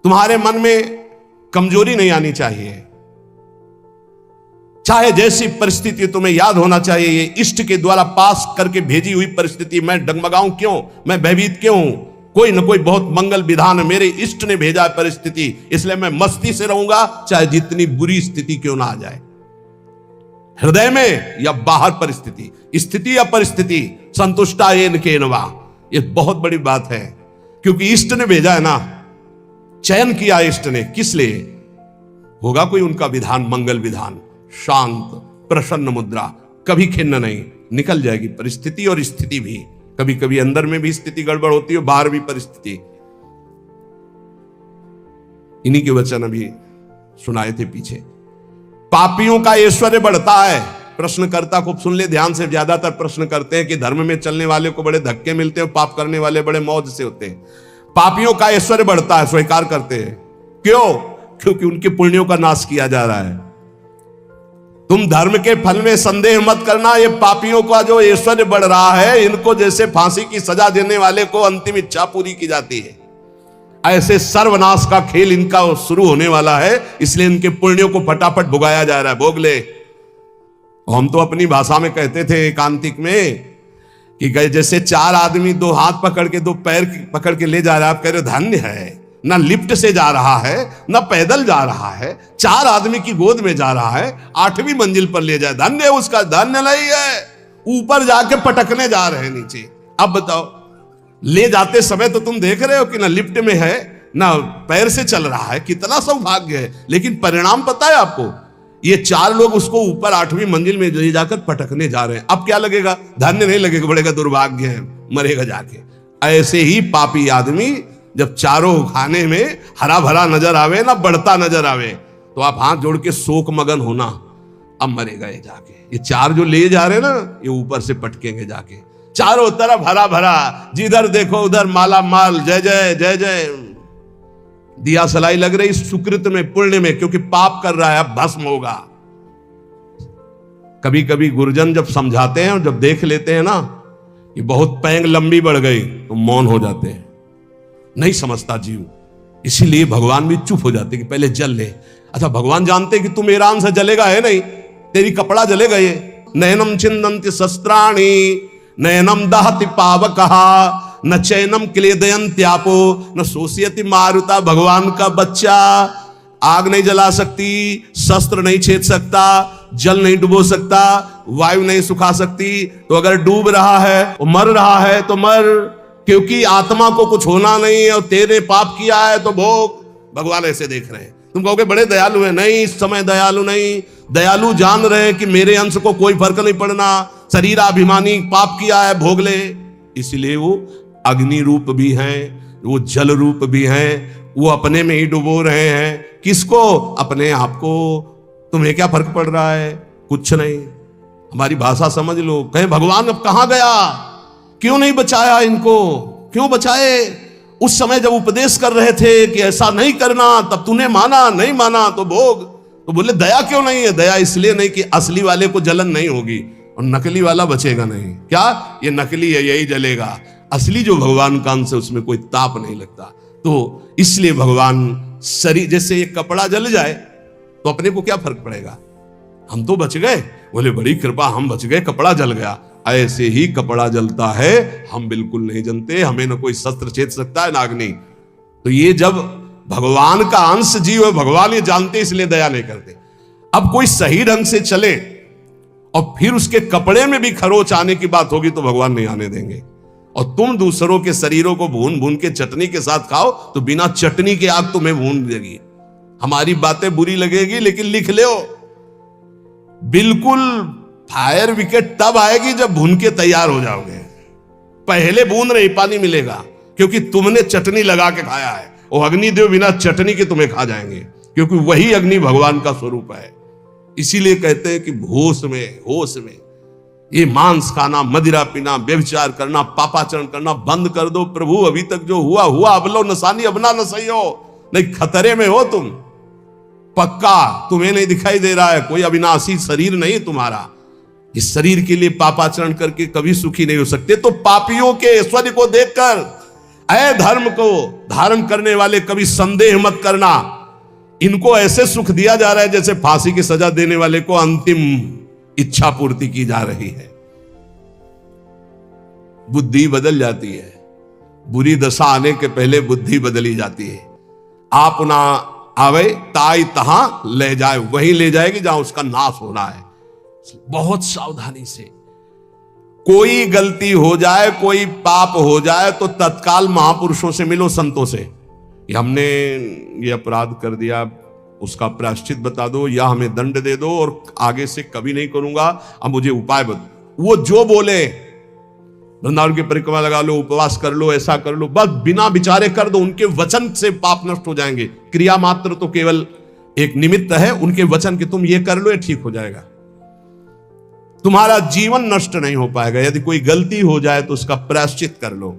तुम्हारे मन में कमजोरी नहीं आनी चाहिए। चाहे जैसी परिस्थिति, तुम्हें याद होना चाहिए ये इष्ट के द्वारा पास करके भेजी हुई परिस्थिति। मैं डगमगाऊं क्यों, मैं भयभीत क्यों हूं? कोई न कोई बहुत मंगल विधान मेरे इष्ट ने भेजा है परिस्थिति, इसलिए मैं मस्ती से रहूंगा, चाहे जितनी बुरी स्थिति क्यों ना आ जाए, हृदय में या बाहर परिस्थिति, स्थिति या परिस्थिति, संतुष्टा एन केनवा। ये बहुत बड़ी बात है, क्योंकि इष्ट ने भेजा है ना, चयन किया इष्ट ने। किस लिए? होगा कोई उनका विधान, मंगल विधान, शांत प्रसन्न मुद्रा, कभी खिन्न नहीं, निकल जाएगी परिस्थिति और स्थिति भी। कभी कभी अंदर में भी स्थिति गड़बड़ होती है, बाहर भी परिस्थिति। इन्हीं के वचन अभी सुनाए थे पीछे। पापियों का ऐश्वर्य बढ़ता है। प्रश्नकर्ता को सुन ले ध्यान से। ज्यादातर प्रश्न करते हैं कि धर्म में चलने वाले को बड़े धक्के मिलते हैं, पाप करने वाले बड़े मौज से होते हैं। पापियों का ऐश्वर्य बढ़ता है, स्वीकार करते हैं। क्यों? क्योंकि उनके पुण्यों का नाश किया जा रहा है। तुम धर्म के फल में संदेह मत करना। ये पापियों का जो ऐश्वर्य बढ़ रहा है, इनको जैसे फांसी की सजा देने वाले को अंतिम इच्छा पूरी की जाती है, ऐसे सर्वनाश का खेल इनका शुरू होने वाला है। इसलिए इनके पुण्यों को फटाफट भुगाया जा रहा है, भोग ले। हम तो अपनी भाषा में कहते थे एकांतिक में कि जैसे चार आदमी दो हाथ पकड़ के, दो पैर पकड़ के ले जा रहा है, आप कह रहे हो धन्य है, ना लिफ्ट से जा रहा है, ना पैदल जा रहा है, चार आदमी की गोद में जा रहा है, 8वीं मंजिल पर ले जाए, धन्य है उसका। धन्य नहीं है, ऊपर जाके पटकने जा रहे हैं नीचे। अब बताओ, ले जाते समय तो तुम देख रहे हो कि ना लिफ्ट में है, ना पैर से चल रहा है, कितना सौभाग्य है। लेकिन परिणाम पता है आपको? ये चार लोग उसको ऊपर 8वीं मंजिल में ले जाकर पटकने जा रहे हैं। अब क्या लगेगा? धन्य नहीं लगेगा, बड़ेगा दुर्भाग्य है, मरेगा जाके। ऐसे ही पापी आदमी जब चारों खाने में हरा भरा नजर आवे ना, बढ़ता नजर आवे, तो आप हाथ जोड़ के शोक मगन होना, अब मरेगा ये जाके। ये चार जो ले जा रहे ना, ये ऊपर से पटकेंगे जाके। चारों तरफ हरा भरा, जिधर देखो उधर माला माल, जय जय जय जय। दिया सलाई लग रही सुकृत में, पुण्य में, क्योंकि पाप कर रहा है, अब भस्म होगा। कभी कभी गुरुजन जब समझाते हैं और जब देख लेते हैं ना ये बहुत पैंग लंबी बढ़ गई, तो मौन हो जाते हैं, नहीं समझता जीव। इसीलिए भगवान भी चुप हो जाते कि पहले जल ले। अच्छा, भगवान जानते कि तू मेरा अंश जलेगा, है नहीं, तेरी कपड़ा जलेगा। ये नयनम छिन्दन्ति शस्त्राणि नयनम दहति पावकः न चैनम क्लेदयन्त्यापो न शोषयति मारुता। भगवान का बच्चा आग नहीं जला सकती, शस्त्र नहीं छेद सकता, जल नहीं डुबो सकता, वायु नहीं सुखा सकती। तो अगर डूब रहा है और मर रहा है तो मर, क्योंकि आत्मा को कुछ होना नहीं है और तेरे पाप किया है तो भोग। भगवान ऐसे देख रहे हैं। तुम कहोगे बड़े दयालु हैं, नहीं, इस समय दयालु नहीं। दयालु जान रहे हैं कि मेरे अंश को कोई फर्क नहीं पड़ना, शरीराभिमानी पाप किया है, भोग ले। इसलिए वो अग्नि रूप भी हैं, वो जल रूप भी हैं, वो अपने में ही डुबो रहे हैं। किसको? अपने आप को। तुम्हें क्या फर्क पड़ रहा है? कुछ नहीं। हमारी भाषा समझ लो। कहे भगवान अब कहां गया, क्यों नहीं बचाया इनको, क्यों बचाए? उस समय जब उपदेश कर रहे थे कि ऐसा नहीं करना, तब तूने माना, नहीं माना तो भोग। तो बोले दया क्यों नहीं है? दया इसलिए नहीं कि असली वाले को जलन नहीं होगी और नकली वाला बचेगा नहीं। क्या? ये नकली है, यही जलेगा। असली जो भगवान का अंश है उसमें कोई ताप नहीं लगता। तो इसलिए भगवान शरीर, जैसे ये कपड़ा जल जाए तो अपने को क्या फर्क पड़ेगा, हम तो बच गए। बोले बड़ी कृपा, हम बच गए, कपड़ा जल गया। ऐसे ही कपड़ा जलता है, हम बिल्कुल नहीं जनते, हमें न कोई शस्त्र छेद सकता है, नाग्नि। तो ये जब भगवान का अंश जीव है, भगवान ये जानते इसलिए दया नहीं करते। अब कोई सही ढंग से चले और फिर उसके कपड़े में भी खरोच आने की बात होगी तो भगवान नहीं आने देंगे। और तुम दूसरों के शरीरों को भून भून के चटनी के साथ खाओ तो बिना चटनी के आग तुम्हें भून देगी। हमारी बातें बुरी लगेगी, लेकिन लिख लो, बिल्कुल फायर विकेट तब आएगी जब भून के तैयार हो जाओगे। पहले बूंद नहीं पानी मिलेगा, क्योंकि तुमने चटनी लगा के खाया है। और अग्निदेव बिना चटनी के तुम्हें खा जाएंगे, क्योंकि वही अग्नि भगवान का स्वरूप है। इसीलिए कहते हैं कि होश में ये मांस खाना, मदिरा पीना, व्यभिचार करना, पापाचरण करना बंद कर दो। प्रभु अभी तक जो हुआ हुआ, अब लो नसानी, अब ना नसई हो, नहीं खतरे में हो तुम पक्का। तुम्हें नहीं दिखाई दे रहा है, कोई अविनाशी शरीर नहीं तुम्हारा। इस शरीर के लिए पापाचरण करके कभी सुखी नहीं हो सकते। तो पापियों के ऐश्वर्य को देखकर अधर्म को धारण करने वाले कभी संदेह मत करना, इनको ऐसे सुख दिया जा रहा है जैसे फांसी की सजा देने वाले को अंतिम इच्छा पूर्ति की जा रही है। बुद्धि बदल जाती है, बुरी दशा आने के पहले बुद्धि बदली जाती है। आप ना आवे ताई तहां ले जाए, वहीं ले जाएगी जहां उसका नाश होना है। बहुत सावधानी से, कोई गलती हो जाए, कोई पाप हो जाए तो तत्काल महापुरुषों से मिलो, संतों से, कि हमने ये अपराध कर दिया, उसका प्रायश्चित बता दो या हमें दंड दे दो और आगे से कभी नहीं करूंगा, अब मुझे उपाय बता। वो जो बोले, वृंदावन की परिक्रमा लगा लो, उपवास कर लो, ऐसा कर लो, बस बिना विचारे कर दो, उनके वचन से पाप नष्ट हो जाएंगे। क्रिया मात्र तो केवल एक निमित्त है, उनके वचन कि तुम ये कर लो, ये ठीक हो जाएगा। तुम्हारा जीवन नष्ट नहीं हो पाएगा। यदि कोई गलती हो जाए तो उसका प्रायश्चित कर लो।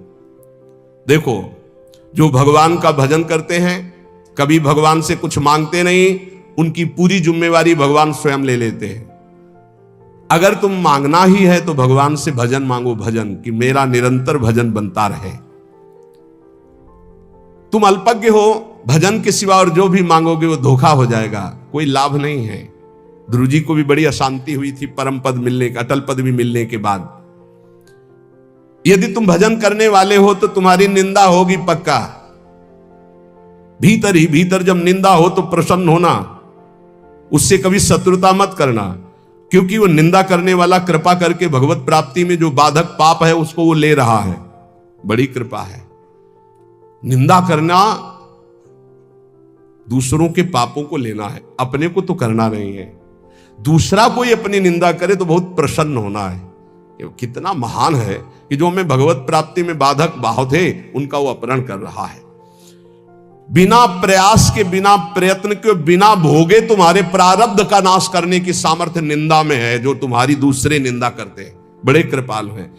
देखो, जो भगवान का भजन करते हैं, कभी भगवान से कुछ मांगते नहीं, उनकी पूरी जिम्मेवारी भगवान स्वयं ले लेते हैं। अगर तुम मांगना ही है तो भगवान से भजन मांगो, भजन कि मेरा निरंतर भजन बनता रहे। तुम अल्पज्ञ हो, भजन के सिवा और जो भी मांगोगे वो धोखा हो जाएगा, कोई लाभ नहीं है। ध्रुव जी को भी बड़ी अशांति हुई थी परम पद मिलने का, अटल पद भी मिलने के बाद। यदि तुम भजन करने वाले हो तो तुम्हारी निंदा होगी पक्का। भीतर ही भीतर जब निंदा हो तो प्रसन्न होना, उससे कभी शत्रुता मत करना, क्योंकि वो निंदा करने वाला कृपा करके भगवत प्राप्ति में जो बाधक पाप है उसको वो ले रहा है। बड़ी कृपा है। निंदा करना दूसरों के पापों को लेना है, अपने को तो करना नहीं है। दूसरा कोई अपनी निंदा करे तो बहुत प्रसन्न होना है। ये कितना महान है कि जो हमें भगवत प्राप्ति में बाधक भाव थे उनका वो अपहरण कर रहा है। बिना प्रयास के, बिना प्रयत्न के, बिना भोगे तुम्हारे प्रारब्ध का नाश करने की सामर्थ्य निंदा में है, जो तुम्हारी दूसरे निंदा करते हैं। बड़े कृपालु हैं।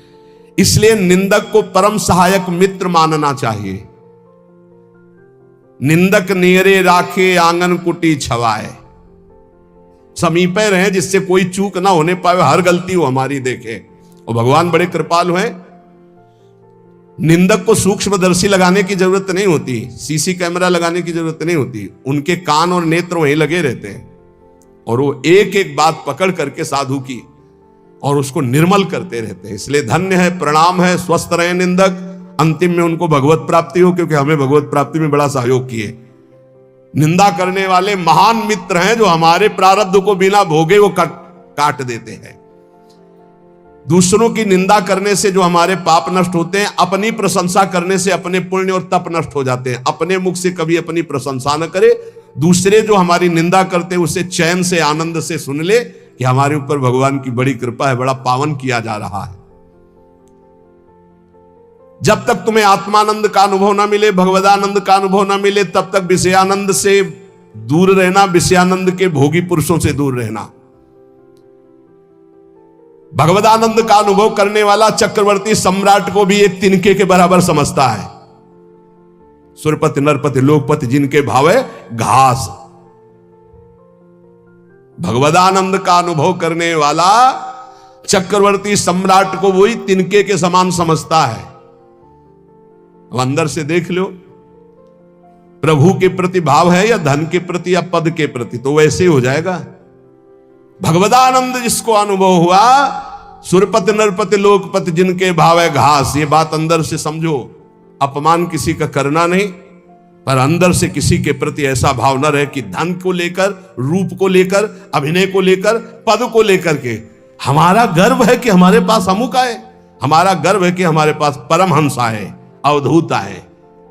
इसलिए निंदक को परम सहायक मित्र मानना चाहिए। निंदक नियरे राखे आंगन कुटी छवाए, समीपे रहे जिससे कोई चूक ना होने पाए, हर गलती वो हमारी देखे। और भगवान बड़े कृपालु हैं। निंदक को सूक्ष्मदर्शी लगाने की जरूरत नहीं होती, सीसी कैमरा लगाने की जरूरत नहीं होती। उनके कान और नेत्र वहीं लगे रहते हैं और वो एक एक बात पकड़ करके साधु की और उसको निर्मल करते रहते हैं। इसलिए धन्य है, प्रणाम है, स्वस्थ रहे निंदक। अंतिम में उनको भगवत प्राप्ति हो, क्योंकि हमें भगवत प्राप्ति में बड़ा सहयोग किए। निंदा करने वाले महान मित्र हैं जो हमारे प्रारब्ध को बिना भोगे वो काट देते हैं। दूसरों की निंदा करने से जो हमारे पाप नष्ट होते हैं, अपनी प्रशंसा करने से अपने पुण्य और तप नष्ट हो जाते हैं। अपने मुख से कभी अपनी प्रशंसा न करे, दूसरे जो हमारी निंदा करते हैं उसे चैन से, आनंद से सुन ले कि हमारे ऊपर भगवान की बड़ी कृपा है, बड़ा पावन किया जा रहा है। जब तक तुम्हें आत्मानंद का अनुभव ना मिले, भगवदानंद का अनुभव ना मिले, तब तक विषयानंद से दूर रहना, विषयानंद के भोगी पुरुषों से दूर रहना। भगवदानंद का अनुभव करने वाला चक्रवर्ती सम्राट को भी एक तिनके के बराबर समझता है। सुरपति नरपति लोकपति जिनके भावे घास। भगवदानंद का अनुभव करने वाला चक्रवर्ती सम्राट को वही तिनके के समान समझता है। अब अंदर से देख लो, प्रभु के प्रति भाव है या धन के प्रति या पद के प्रति, तो वैसे ही हो जाएगा। भगवदानंद जिसको अनुभव हुआ, सुरपति नरपति लोकपति जिनके भाव है घास, ये बात अंदर से समझो। अपमान किसी का करना नहीं, पर अंदर से किसी के प्रति ऐसा भाव न रहे कि धन को लेकर, रूप को लेकर, अभिनय को लेकर, पद को लेकर के हमारा गर्व है कि हमारे पास अमुक आए, हमारा गर्व है कि हमारे पास परमहंस आए, अवधूत आए।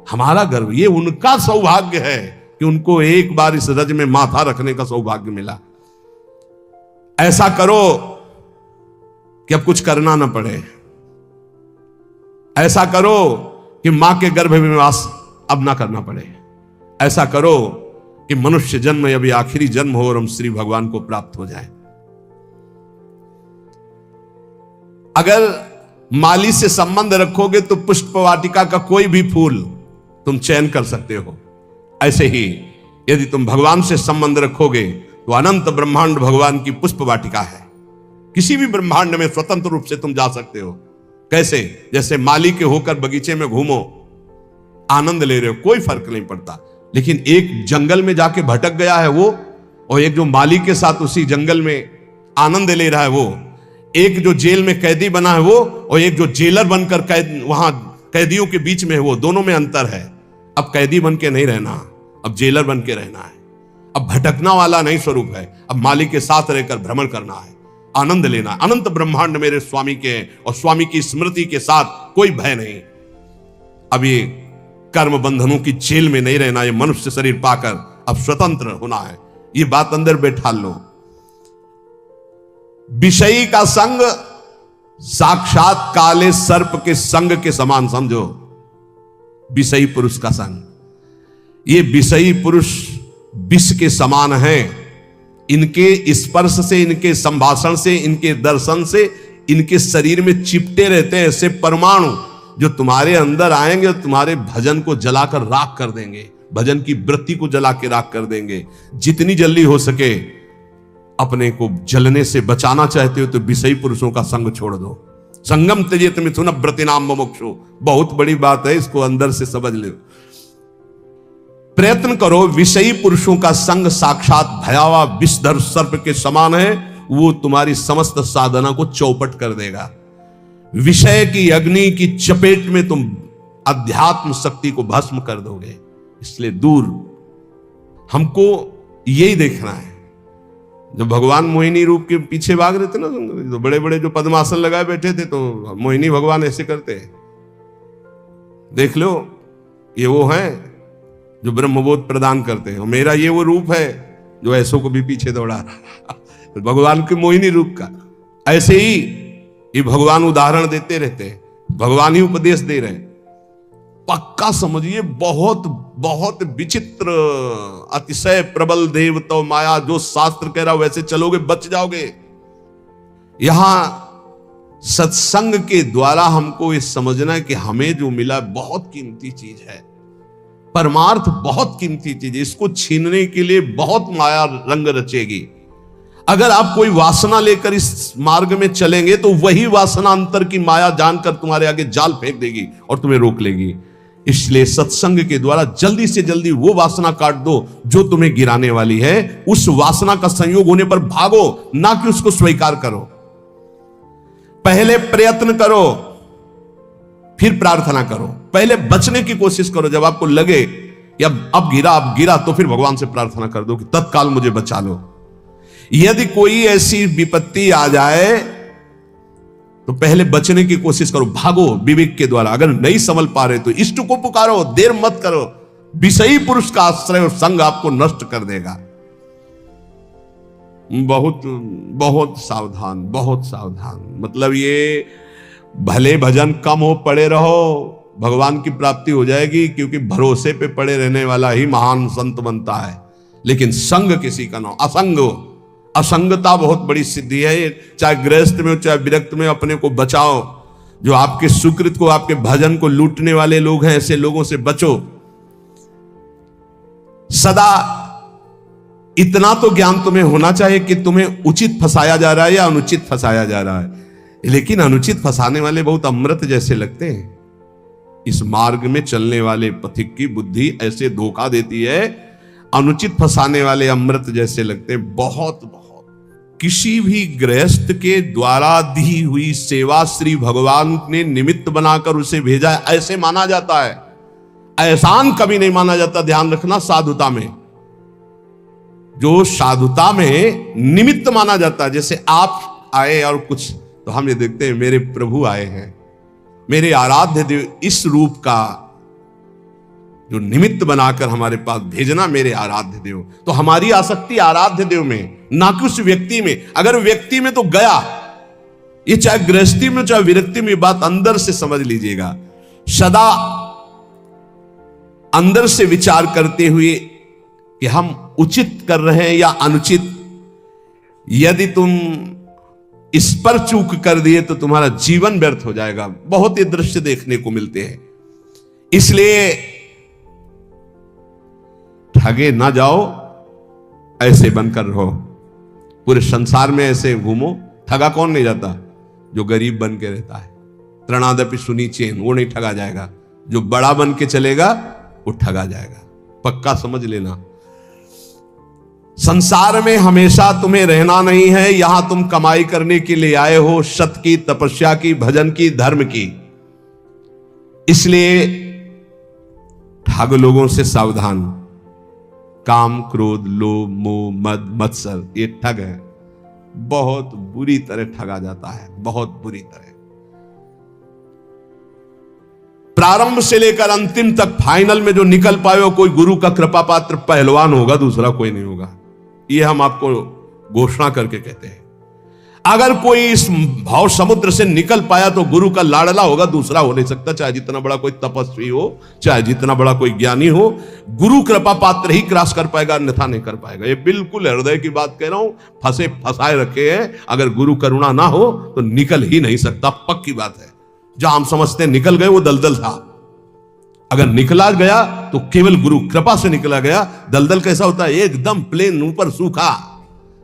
हमारा गर्व, ये उनका सौभाग्य है कि उनको एक बार इस रज में माथा रखने का सौभाग्य मिला। ऐसा करो कि अब कुछ करना ना पड़े। ऐसा करो कि मां के गर्भ में वास अब ना करना पड़े। ऐसा करो कि मनुष्य जन्म अभी आखिरी जन्म हो और हम श्री भगवान को प्राप्त हो जाए। अगर माली से संबंध रखोगे तो पुष्प वाटिका का कोई भी फूल तुम चयन कर सकते हो। ऐसे ही यदि तुम भगवान से संबंध रखोगे तो अनंत ब्रह्मांड भगवान की पुष्प वाटिका है। किसी भी ब्रह्मांड में स्वतंत्र रूप से तुम जा सकते हो। कैसे? जैसे माली के होकर बगीचे में घूमो, आनंद ले रहे हो, कोई फर्क नहीं पड़ता। लेकिन एक जंगल में जाके भटक गया है वो, और एक जो माली के साथ उसी जंगल में आनंद ले रहा है वो, एक जो जेल में कैदी बना है वो, और एक जो जेलर बनकर वहां कैदियों के बीच में है वो, दोनों में अंतर है। अब कैदी बन के नहीं रहना, अब जेलर बन के रहना है। अब भटकना वाला नहीं स्वरूप है, अब मालिक के साथ रहकर भ्रमण करना है, आनंद लेना। अनंत ब्रह्मांड मेरे स्वामी के, और स्वामी की स्मृति के साथ कोई भय नहीं। अब ये कर्म बंधनों की जेल में नहीं रहना, ये मनुष्य शरीर पाकर अब स्वतंत्र होना है। ये बात अंदर बैठा लो। विषयी का संग साक्षात काले सर्प के संग के समान समझो। विषयी पुरुष का संग, ये विषयी पुरुष विष के समान है। इनके स्पर्श से, इनके संभाषण से, इनके दर्शन से, इनके शरीर में चिपटे रहते हैं ऐसे परमाणु, जो तुम्हारे अंदर आएंगे और तुम्हारे भजन को जलाकर राख कर देंगे, भजन की वृत्ति को जला के राख कर देंगे। जितनी जल्दी हो सके अपने को जलने से बचाना चाहते हो तो विषयी पुरुषों का संग छोड़ दो। संगम त्यजेत मिथुन व्रतिनाम मुमुक्षु, बहुत बड़ी बात है, इसको अंदर से समझ लो। प्रयत्न करो, विषयी पुरुषों का संग साक्षात भयावह विषधर सर्प के समान है। वो तुम्हारी समस्त साधना को चौपट कर देगा। विषय की अग्नि की चपेट में तुम अध्यात्म शक्ति को भस्म कर दोगे। इसलिए दूर हमको यही देखना है। जब भगवान मोहिनी रूप के पीछे भाग रहे थे ना, तो बड़े बड़े जो पद्मासन लगाए बैठे थे, तो मोहिनी भगवान ऐसे करते हैं, देख लो, ये वो हैं जो ब्रह्मबोध प्रदान करते हैं, और मेरा ये वो रूप है जो ऐसों को भी पीछे दौड़ा रहा। भगवान के मोहिनी रूप का ऐसे ही ये भगवान उदाहरण देते रहते हैं, भगवान ही उपदेश दे रहे हैं। पक्का समझिए, बहुत बहुत विचित्र, अतिशय प्रबल देव तो माया, जो शास्त्र कह रहा वैसे चलोगे बच जाओगे। यहां सत्संग के द्वारा हमको ये समझना है कि हमें जो मिला बहुत कीमती चीज है, परमार्थ बहुत कीमती चीज है। इसको छीनने के लिए बहुत माया रंग रचेगी। अगर आप कोई वासना लेकर इस मार्ग में चलेंगे तो वही वासना अंतर की माया जानकर तुम्हारे आगे जाल फेंक देगी और तुम्हें रोक लेगी। इसलिए सत्संग के द्वारा जल्दी से जल्दी वो वासना काट दो जो तुम्हें गिराने वाली है। उस वासना का संयोग होने पर भागो, ना कि उसको स्वीकार करो। पहले प्रयत्न करो, फिर प्रार्थना करो। पहले बचने की कोशिश करो। जब आपको लगे कि अब गिरा, तो फिर भगवान से प्रार्थना कर दो कि तत्काल मुझे बचा लो। यदि कोई ऐसी विपत्ति आ जाए तो पहले बचने की कोशिश करो, भागो विवेक के द्वारा। अगर नहीं संभल पा रहे तो इष्ट को पुकारो, देर मत करो। विषयी पुरुष का आश्रय और संग आपको नष्ट कर देगा। बहुत बहुत सावधान, बहुत सावधान। मतलब ये भले भजन कम हो, पड़े रहो, भगवान की प्राप्ति हो जाएगी, क्योंकि भरोसे पे पड़े रहने वाला ही महान संत बनता है। लेकिन संग किसी का ना, असंगता बहुत बड़ी सिद्धि है। चाहे गृहस्थ में हो चाहे विरक्त में, अपने को बचाओ। जो आपके सुकृत को, आपके भजन को लूटने वाले लोग हैं, ऐसे लोगों से बचो। सदा इतना तो ज्ञान तुम्हें होना चाहिए कि तुम्हें उचित फंसाया जा रहा है या अनुचित फंसाया जा रहा है। लेकिन अनुचित फंसाने वाले बहुत अमृत जैसे लगते हैं। इस मार्ग में चलने वाले पथिक की बुद्धि ऐसे धोखा देती है, अनुचित फंसाने वाले अमृत जैसे लगते हैं। बहुत बहुत किसी भी गृहस्थ के द्वारा दी हुई सेवा श्री भगवान ने निमित्त बनाकर उसे भेजा है, ऐसे माना जाता है। एहसान कभी नहीं माना जाता। ध्यान रखना, साधुता में, जो साधुता में निमित्त माना जाता है। जैसे आप आए और कुछ, तो हम ये देखते हैं मेरे प्रभु आए हैं, मेरे आराध्य देव, इस रूप का जो निमित्त बनाकर हमारे पास भेजना मेरे आराध्य देव। तो हमारी आसक्ति आराध्य देव में, ना कि उस व्यक्ति में। अगर व्यक्ति में तो गया, ये चाहे गृहस्थी में चाहे विरक्ति में, बात अंदर से समझ लीजिएगा। सदा अंदर से विचार करते हुए कि हम उचित कर रहे हैं या अनुचित। यदि तुम इस पर चूक कर दिए तो तुम्हारा जीवन व्यर्थ हो जाएगा। बहुत ये दृश्य देखने को मिलते हैं। इसलिए ठगे ना जाओ, ऐसे बनकर रहो। पूरे संसार में ऐसे घूमो। ठगा कौन नहीं जाता? जो गरीब बन के रहता है। त्रणादपि सुनी चेन, वो नहीं ठगा जाएगा। जो बड़ा बन के चलेगा वो ठगा जाएगा, पक्का समझ लेना। संसार में हमेशा तुम्हें रहना नहीं है, यहां तुम कमाई करने के लिए आए हो, सत्य की, तपस्या की, भजन की, धर्म की। इसलिए ठग लोगों से सावधान। काम, क्रोध, लोभ, मोह, मद, मत्सर, ये ठग है, बहुत बुरी तरह ठगा जाता है, बहुत बुरी तरह। प्रारंभ से लेकर अंतिम तक फाइनल में जो निकल पाए हो, कोई गुरु का कृपा पात्र पहलवान होगा, दूसरा कोई नहीं होगा। ये हम आपको घोषणा करके कहते हैं। अगर कोई इस भाव समुद्र से निकल पाया तो गुरु का लाडला होगा, दूसरा हो नहीं सकता। चाहे जितना बड़ा कोई तपस्वी हो, चाहे जितना बड़ा कोई ज्ञानी हो, गुरु कृपा पात्र ही क्रॉस कर पाएगा, अन्यथा नहीं कर पाएगा। ये बिल्कुल हृदय की बात कह रहा हूं, फंसे फंसाए रखे हैं। अगर गुरु करुणा ना हो तो निकल ही नहीं सकता, पक्की बात है। जहां हम समझते हैं निकल गए, वो दलदल था। अगर निकला गया तो केवल गुरु कृपा से निकला गया। दलदल कैसा होता है? एकदम प्लेन, ऊपर सूखा,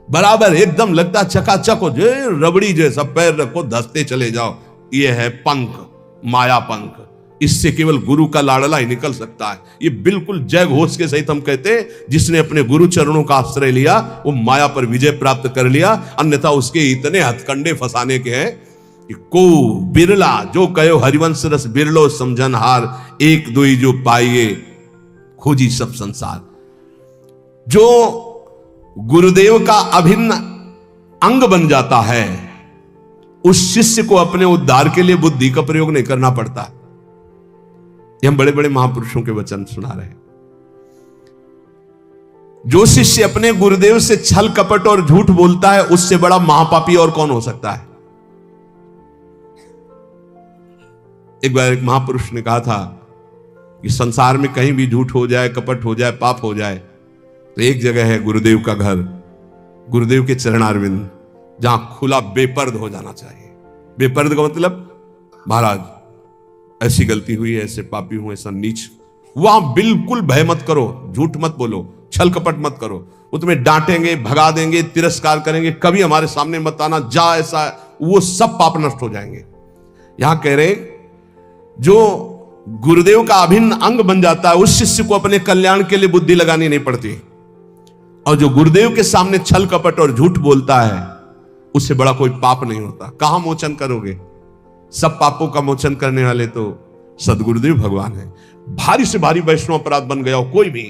बराबर एकदम लगता चकाचक हो, जो रबड़ी जैसा, पैर रखो धसते चले जाओ। ये है पंख, माया पंख। इससे केवल गुरु का लाडला ही निकल सकता है। ये बिल्कुल जय घोष के सहित हम कहते हैं, जिसने अपने गुरु चरणों का आश्रय लिया वो माया पर विजय प्राप्त कर लिया। अन्यथा उसके इतने हथकंडे फंसाने के हैं कि को बिरला जो कहो हरिवंश रस बिरलो समझनहार, एक दुई जो पाइए खोजी सब संसार। जो गुरुदेव का अभिन्न अंग बन जाता है, उस शिष्य को अपने उद्धार के लिए बुद्धि का प्रयोग नहीं करना पड़ता। ये हम बड़े बड़े महापुरुषों के वचन सुना रहे हैं। जो शिष्य अपने गुरुदेव से छल कपट और झूठ बोलता है, उससे बड़ा महापापी और कौन हो सकता है? एक बार एक महापुरुष ने कहा था कि संसार में कहीं भी झूठ हो जाए, कपट हो जाए, पाप हो जाए, तो एक जगह है गुरुदेव का घर, गुरुदेव के चरणारविंद, जहां खुला बेपर्द हो जाना चाहिए। बेपर्द का मतलब, महाराज ऐसी गलती हुई है, ऐसे पापी हूं, ऐसा नीच। वहां बिल्कुल भय मत करो, झूठ मत बोलो, छल कपट मत करो। वो तुम्हें डांटेंगे, भगा देंगे, तिरस्कार करेंगे, कभी हमारे सामने मत आना, जा ऐसा, वो सब पाप नष्ट हो जाएंगे। यहां कह रहे जो गुरुदेव का अभिन्न अंग बन जाता है, उस शिष्य को अपने कल्याण के लिए बुद्धि लगानी नहीं पड़ती। और जो गुरुदेव के सामने छल कपट और झूठ बोलता है, उससे बड़ा कोई पाप नहीं होता। कहां मोचन करोगे? सब पापों का मोचन करने वाले तो सदगुरुदेव भगवान है। भारी से भारी वैष्णव अपराध बन गया हो कोई भी,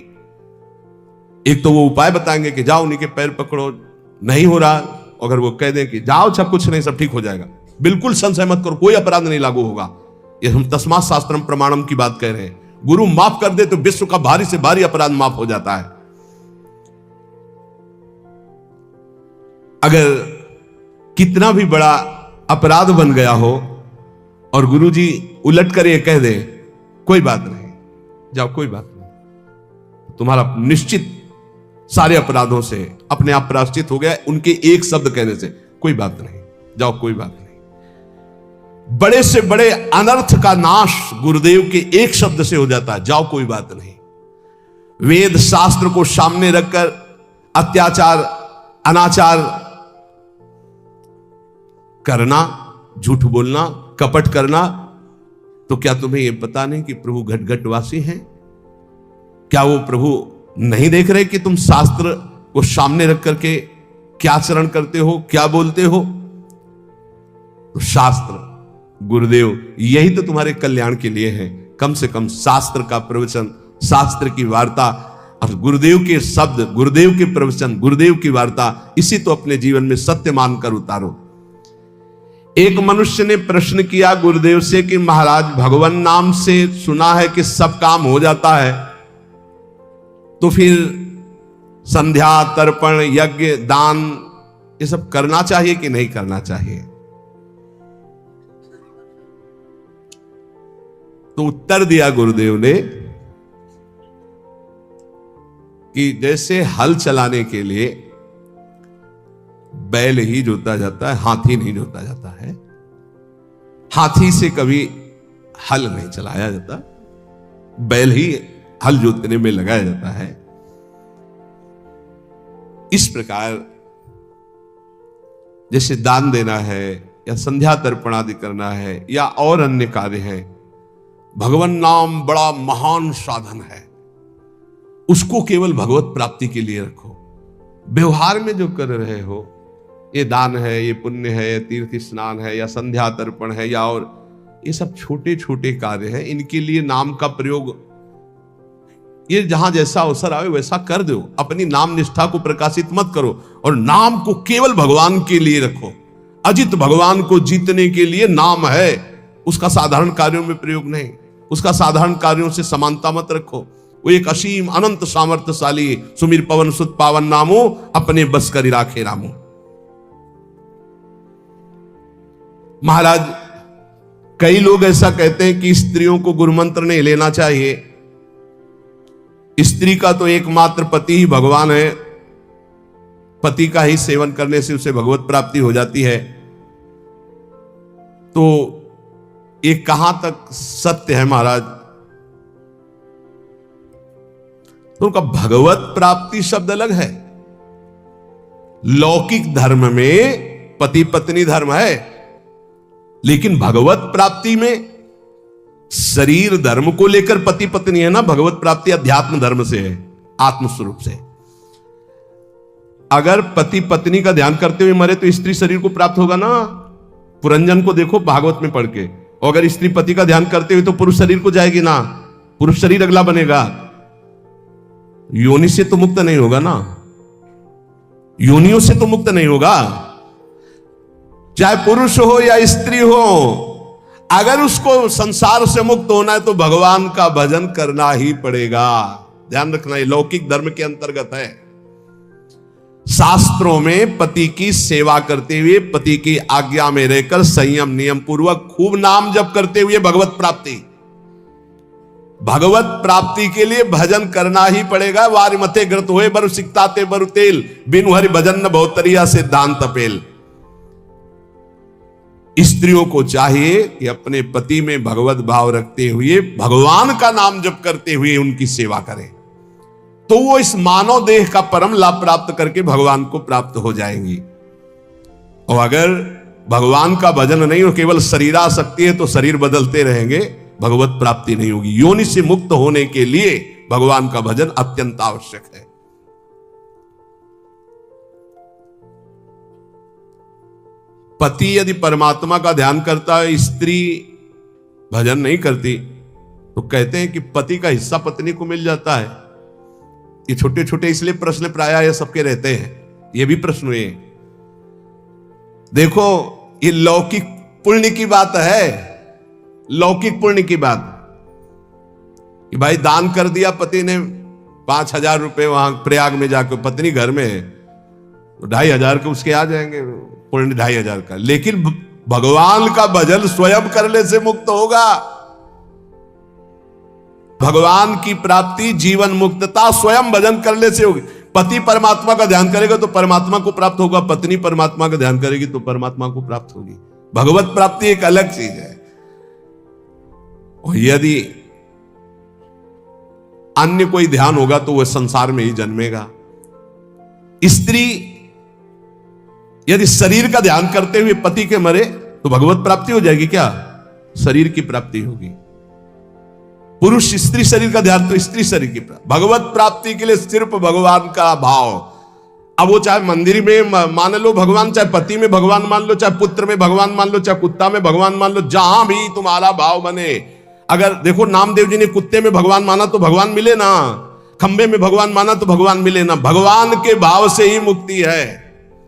एक तो वो उपाय बताएंगे कि जाओ उन्हीं के पैर पकड़ो, नहीं हो रहा, अगर वो कह दें कि जाओ सब कुछ नहीं, सब ठीक हो जाएगा, बिल्कुल संशय मत करो, कोई अपराध नहीं लागू होगा। ये हम तस्मात् शास्त्रम प्रमाणम की बात कह रहे हैं। गुरु माफ कर दे तो विश्व का भारी से भारी अपराध माफ हो जाता है। अगर कितना भी बड़ा अपराध बन गया हो और गुरुजी उलट कर ये कह दे कोई बात नहीं, जाओ कोई बात नहीं, तुम्हारा निश्चित सारे अपराधों से अपने आप प्रायश्चित हो गया उनके एक शब्द कहने से, कोई बात नहीं, जाओ कोई बात नहीं। बड़े से बड़े अनर्थ का नाश गुरुदेव के एक शब्द से हो जाता है, जाओ कोई बात नहीं। वेद शास्त्र को सामने रखकर अत्याचार, अनाचार करना, झूठ बोलना, कपट करना, तो क्या तुम्हें यह पता नहीं कि प्रभु घट घटवासी हैं? क्या वो प्रभु नहीं देख रहे कि तुम शास्त्र को सामने रख करके क्या आचरण करते हो, क्या बोलते हो? तो शास्त्र, गुरुदेव यही तो तुम्हारे कल्याण के लिए है। कम से कम शास्त्र का प्रवचन, शास्त्र की वार्ता और गुरुदेव के शब्द, गुरुदेव के प्रवचन, गुरुदेव की वार्ता, इसी तो अपने जीवन में सत्य मानकर उतारो। एक मनुष्य ने प्रश्न किया गुरुदेव से कि महाराज, भगवान नाम से सुना है कि सब काम हो जाता है, तो फिर संध्या, तर्पण, यज्ञ, दान ये सब करना चाहिए कि नहीं करना चाहिए? तो उत्तर दिया गुरुदेव ने कि जैसे हल चलाने के लिए बैल ही जोता जाता है, हाथी नहीं जोता जाता है। हाथी से कभी हल नहीं चलाया जाता, बैल ही हल जोतने में लगाया जाता है। इस प्रकार जैसे दान देना है या संध्या तर्पण आदि करना है या और अन्य कार्य है, भगवान नाम बड़ा महान साधन है, उसको केवल भगवत प्राप्ति के लिए रखो। व्यवहार में जो कर रहे हो, ये दान है, ये पुण्य है, ये तीर्थ स्नान है, या संध्या तर्पण है, या और ये सब छोटे छोटे कार्य हैं, इनके लिए नाम का प्रयोग ये जहां जैसा अवसर आवे वैसा कर दो। अपनी नाम निष्ठा को प्रकाशित मत करो और नाम को केवल भगवान के लिए रखो। अजित भगवान को जीतने के लिए नाम है, उसका साधारण कार्यों में प्रयोग नहीं, उसका साधारण कार्यों से समानता मत रखो। वो एक असीम अनंत सामर्थ्यशाली सुमिर पवन सुत पावन नामो अपने बस करी राखे रामो। महाराज कई लोग ऐसा कहते हैं कि स्त्रियों को गुरु मंत्र नहीं लेना चाहिए, स्त्री का तो एकमात्र पति ही भगवान है, पति का ही सेवन करने से उसे भगवत प्राप्ति हो जाती है। तो ये कहां तक सत्य है महाराज? तो उनका भगवत प्राप्ति शब्द अलग है। लौकिक धर्म में पति पत्नी धर्म है, लेकिन भगवत प्राप्ति में शरीर धर्म को लेकर पति पत्नी है ना। भगवत प्राप्ति अध्यात्म धर्म से है, आत्म स्वरूप से। अगर पति पत्नी का ध्यान करते हुए मरे तो स्त्री शरीर को प्राप्त होगा ना। पुरंजन को देखो भागवत में पढ़ के। और अगर स्त्री पति का ध्यान करते हुए तो पुरुष शरीर को जाएगी ना, पुरुष शरीर अगला बनेगा। योनि से तो मुक्त नहीं होगा ना, योनियों से तो मुक्त नहीं होगा। चाहे पुरुष हो या स्त्री हो, अगर उसको संसार से मुक्त होना है तो भगवान का भजन करना ही पड़ेगा। ध्यान रखना, ये लौकिक धर्म के अंतर्गत है। शास्त्रों में पति की सेवा करते हुए, पति की आज्ञा में रहकर संयम नियम पूर्वक खूब नाम जप करते हुए भगवत प्राप्ति, भगवत प्राप्ति के लिए भजन करना ही पड़ेगा। वार मथे ग्रत हुए बरु सिकताते बरु तेल, बिनु हरि भजन न बहुतरिया सिद्धांत अपेल। स्त्रियों को चाहिए कि अपने पति में भगवत भाव रखते हुए भगवान का नाम जप करते हुए उनकी सेवा करें, तो वो इस मानव देह का परम लाभ प्राप्त करके भगवान को प्राप्त हो जाएंगी। और अगर भगवान का भजन नहीं हो, केवल शरीरासक्ति है, तो शरीर बदलते रहेंगे, भगवत प्राप्ति नहीं होगी। योनि से मुक्त होने के लिए भगवान का भजन अत्यंत आवश्यक है। पति यदि परमात्मा का ध्यान करता है, स्त्री भजन नहीं करती, तो कहते हैं कि पति का हिस्सा पत्नी को मिल जाता है। ये छोटे छोटे इसलिए प्रश्न प्रायः ये सबके रहते हैं, ये भी प्रश्न हुए। देखो, ये लौकिक पुण्य की बात है, लौकिक पुण्य की बात कि भाई दान कर दिया पति ने 5,000 रुपए वहां प्रयाग में जाकर, पत्नी घर में है तो 2,500 के उसके आ जाएंगे, पुण्य 2,500 का। लेकिन भगवान का भजन स्वयं करने से मुक्त होगा। भगवान की प्राप्ति, जीवन मुक्तता स्वयं भजन करने से होगी। पति परमात्मा का ध्यान करेगा तो परमात्मा को प्राप्त होगा, पत्नी परमात्मा का ध्यान करेगी तो परमात्मा को प्राप्त होगी। भगवत प्राप्ति एक अलग चीज है। और यदि अन्य कोई ध्यान होगा तो वह संसार में ही जन्मेगा। स्त्री यदि शरीर का ध्यान करते हुए पति के मरे तो भगवत प्राप्ति हो जाएगी क्या? शरीर की प्राप्ति होगी। पुरुष स्त्री शरीर का ध्यान तो स्त्री शरीर की प्राप्ति। भगवत प्राप्ति के लिए सिर्फ भगवान का भाव। अब वो चाहे मंदिर में मान लो भगवान, चाहे पति में भगवान मान लो, चाहे पुत्र में भगवान मान लो, चाहे कुत्ता में भगवान मान लो, जहां भी तुम्हारा भाव बने। अगर देखो, नामदेव जी ने कुत्ते में भगवान माना तो भगवान मिले ना, खंबे में भगवान माना तो भगवान मिले ना। भगवान के भाव से ही मुक्ति है,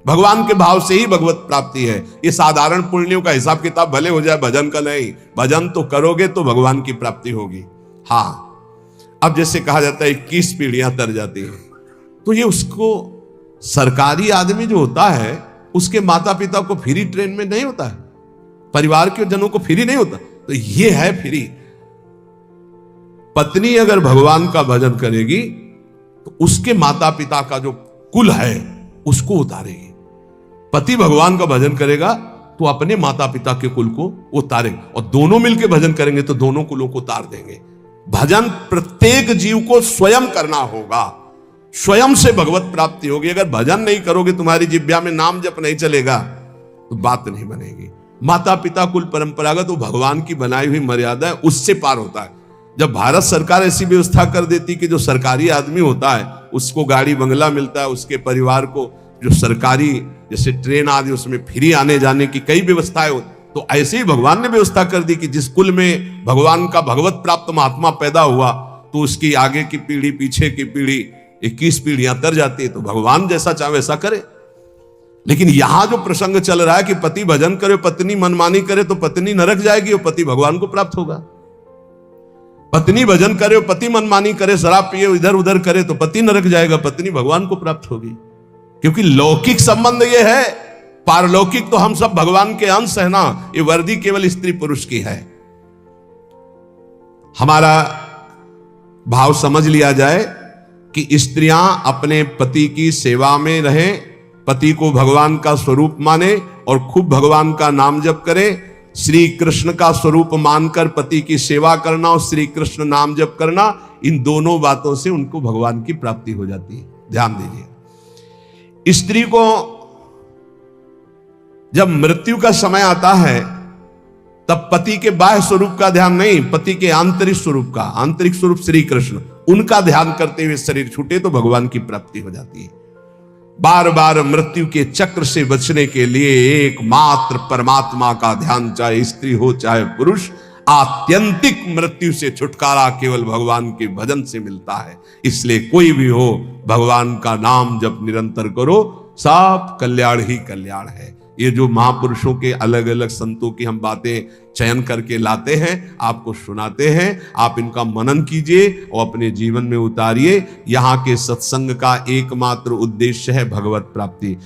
भगवान के भाव से ही भगवत प्राप्ति है। ये साधारण पुण्यों का हिसाब किताब भले हो जाए, भजन का नहीं। भजन तो करोगे तो भगवान की प्राप्ति होगी। हाँ, अब जैसे कहा जाता है 21 पीढ़ियां तर जाती हैं, तो ये उसको सरकारी आदमी जो होता है उसके माता पिता को फ्री ट्रेन में नहीं होता है, परिवार के जनों को फ्री नहीं होता, तो ये है फ्री। पत्नी अगर भगवान का भजन करेगी तो उसके माता पिता का जो कुल है उसको उतारेगी। पति भगवान का भजन करेगा तो अपने माता पिता के कुल को उतारेंगे, और दोनों मिलकर भजन करेंगे तो दोनों कुलों को उतार देंगे। भजन प्रत्येक जीव को स्वयं करना होगा, स्वयं से भगवत प्राप्ति होगी। अगर भजन नहीं करोगे, तुम्हारी जिह्वा में नाम जप नहीं चलेगा, तो बात नहीं बनेगी। माता पिता कुल परंपरागत वो भगवान की बनाई हुई मर्यादा है, उससे पार होता है। जब भारत सरकार ऐसी व्यवस्था कर देती कि जो सरकारी आदमी होता है उसको गाड़ी बंगला मिलता है, उसके परिवार को जो सरकारी जैसे ट्रेन आदि उसमें फ्री आने जाने की कई व्यवस्थाएं होती, तो ऐसे ही भगवान ने व्यवस्था कर दी कि जिस कुल में भगवान का भगवत प्राप्त महात्मा पैदा हुआ तो उसकी आगे की पीढ़ी पीछे की पीढ़ी 21 पीढ़ियां तर जाती है, तो भगवान जैसा चाहे वैसा करे। लेकिन यहां जो प्रसंग चल रहा है कि पति भजन करे पत्नी मनमानी करे तो पत्नी नरक जाएगी और पति भगवान को प्राप्त होगा। पत्नी भजन करे पति मनमानी करे, शराब पिए इधर उधर करे तो पति नरक जाएगा, पत्नी भगवान को प्राप्त होगी। क्योंकि लौकिक संबंध ये है, पारलौकिक तो हम सब भगवान के अंश है ना, ये वर्दी केवल स्त्री पुरुष की है। हमारा भाव समझ लिया जाए कि स्त्रियां अपने पति की सेवा में रहें, पति को भगवान का स्वरूप माने और खूब भगवान का नाम जप करें। श्री कृष्ण का स्वरूप मानकर पति की सेवा करना और श्री कृष्ण नाम जप करना, इन दोनों बातों से उनको भगवान की प्राप्ति हो जाती है। ध्यान दीजिए, स्त्री को जब मृत्यु का समय आता है तब पति के बाह्य स्वरूप का ध्यान नहीं, पति के आंतरिक स्वरूप का, आंतरिक स्वरूप श्री कृष्ण, उनका ध्यान करते हुए शरीर छूटे तो भगवान की प्राप्ति हो जाती है। बार बार मृत्यु के चक्र से बचने के लिए एकमात्र परमात्मा का ध्यान, चाहे स्त्री हो चाहे पुरुष, आत्यंतिक मृत्यु से छुटकारा केवल भगवान के भजन से मिलता है। इसलिए कोई भी हो भगवान का नाम जब निरंतर करो, सब कल्याण ही कल्याण है। ये जो महापुरुषों के अलग अलग संतों की हम बातें चयन करके लाते हैं, आपको सुनाते हैं, आप इनका मनन कीजिए और अपने जीवन में उतारिए। यहाँ के सत्संग का एकमात्र उद्देश्य है भगवत प्राप्ति।